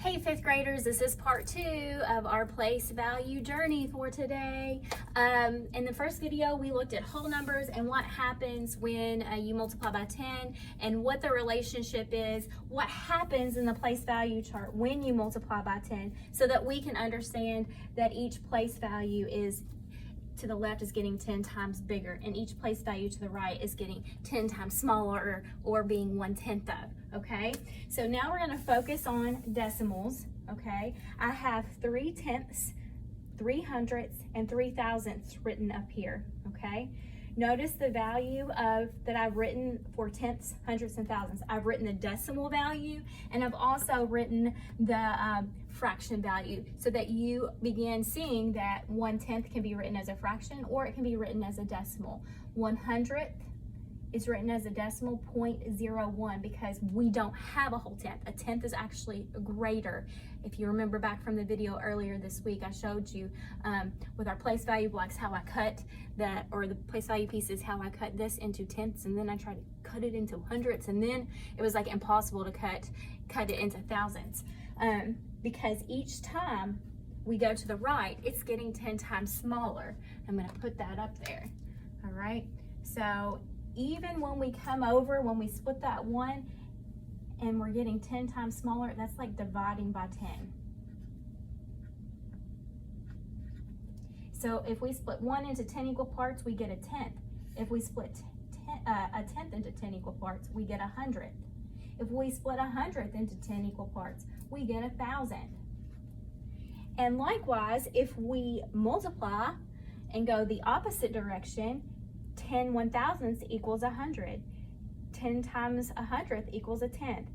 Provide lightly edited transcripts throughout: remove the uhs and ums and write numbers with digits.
Hey fifth graders, this is part 2 of our place value journey for today. In the first video, we looked at whole numbers and what happens when you multiply by 10 and what the relationship is, what happens in the place value chart when you multiply by 10 so that we can understand that each place value is to the left is getting 10 times bigger and each place value to the right is getting 10 times smaller or being 1/10 of, okay? So now we're gonna focus on decimals, okay? I have 3/10, 300ths, and 3,000ths written up here, okay? Notice the value that I've written for tenths, hundredths, and thousands. I've written the decimal value, and I've also written the fraction value so that you begin seeing that 1/10 can be written as a fraction or it can be written as a decimal. 100th is written as a decimal, 0.01, because we don't have a whole tenth. A tenth is actually greater. If you remember back from the video earlier this week, I showed you with our place value blocks how I cut the place value pieces, how I cut this into tenths, and then I tried to cut it into hundredths, and then it was like impossible to cut it into thousands. Because each time we go to the right, it's getting 10 times smaller. I'm gonna put that up there, all right? So even when we come over, when we split that 1 and we're getting 10 times smaller, that's like dividing by 10. So if we split 1 into 10 equal parts, we get a tenth. If we split a tenth into 10 equal parts, we get 100th. If we split 100th into 10 equal parts, we get 1,000. And likewise, if we multiply and go the opposite direction, 10 1,000ths equals 100. 10 times 100th equals a tenth.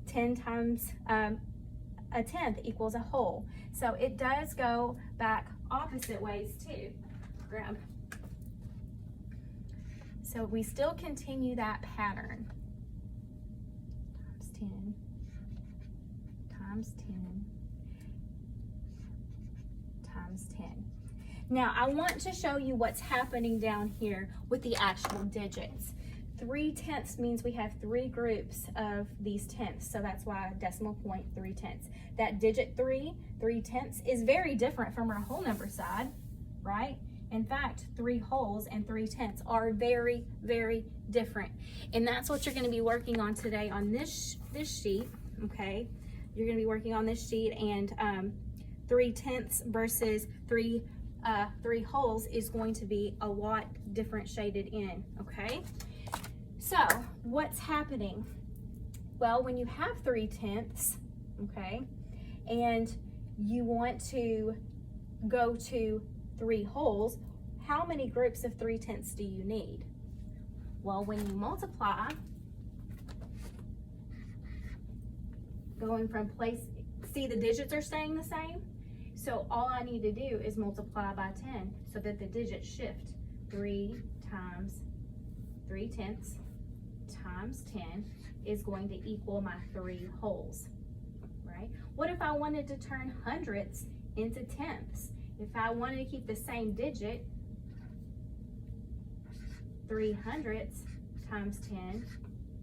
10 times a tenth equals a whole. So it does go back opposite ways too. Grab. So we still continue that pattern. Times 10, times 10, times 10. Now, I want to show you what's happening down here with the actual digits. 3/10 means we have 3 groups of these tenths, so that's why decimal point 3/10. That digit 3/10, is very different from our whole number side, right? In fact, 3 wholes and 3/10 are very, very different. And that's what you're gonna be working on today on this sheet, okay? You're gonna be working on this sheet, and 3/10 versus 3 wholes is going to be a lot different shaded in, okay? So what's happening? Well, when you have 3/10, okay, and you want to go to 3 wholes, how many groups of 3/10 do you need? Well, when you multiply, going from see the digits are staying the same? So all I need to do is multiply by 10 so that the digits shift. 3 times 3/10 times 10 is going to equal my 3 wholes, right? What if I wanted to turn hundredths into tenths? If I wanted to keep the same digit, 300ths times 10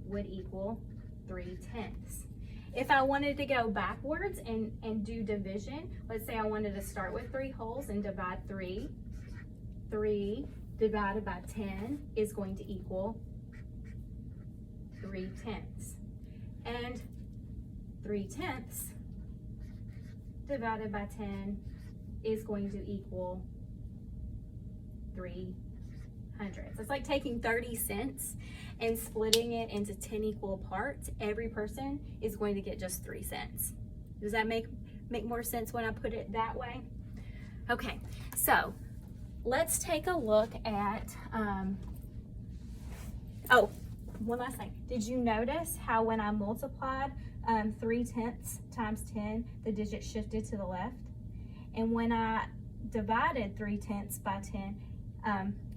would equal 3/10. If I wanted to go backwards and do division, let's say I wanted to start with 3 wholes and divide 3. 3 divided by 10 is going to equal 3/10. And 3/10 divided by 10 is going to equal 300. It's like taking 30 cents and splitting it into 10 equal parts. Every person is going to get just 3 cents. Does that make more sense when I put it that way? Okay, so let's take a look at, oh, one last thing. Did you notice how when I multiplied 3/10 times 10, the digit shifted to the left? And when I divided 3/10 by 10,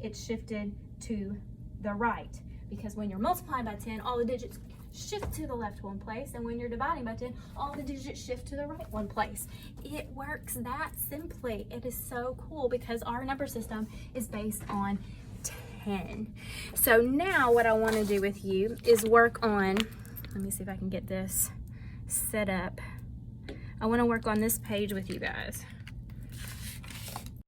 it shifted to the right, because when you're multiplying by 10, all the digits shift to the left one place, and when you're dividing by 10, all the digits shift to the right one place. It works that simply. It is so cool because our number system is based on 10. So now what I want to do with you is work on, let me see if I can get this set up I want to work on this page with you guys.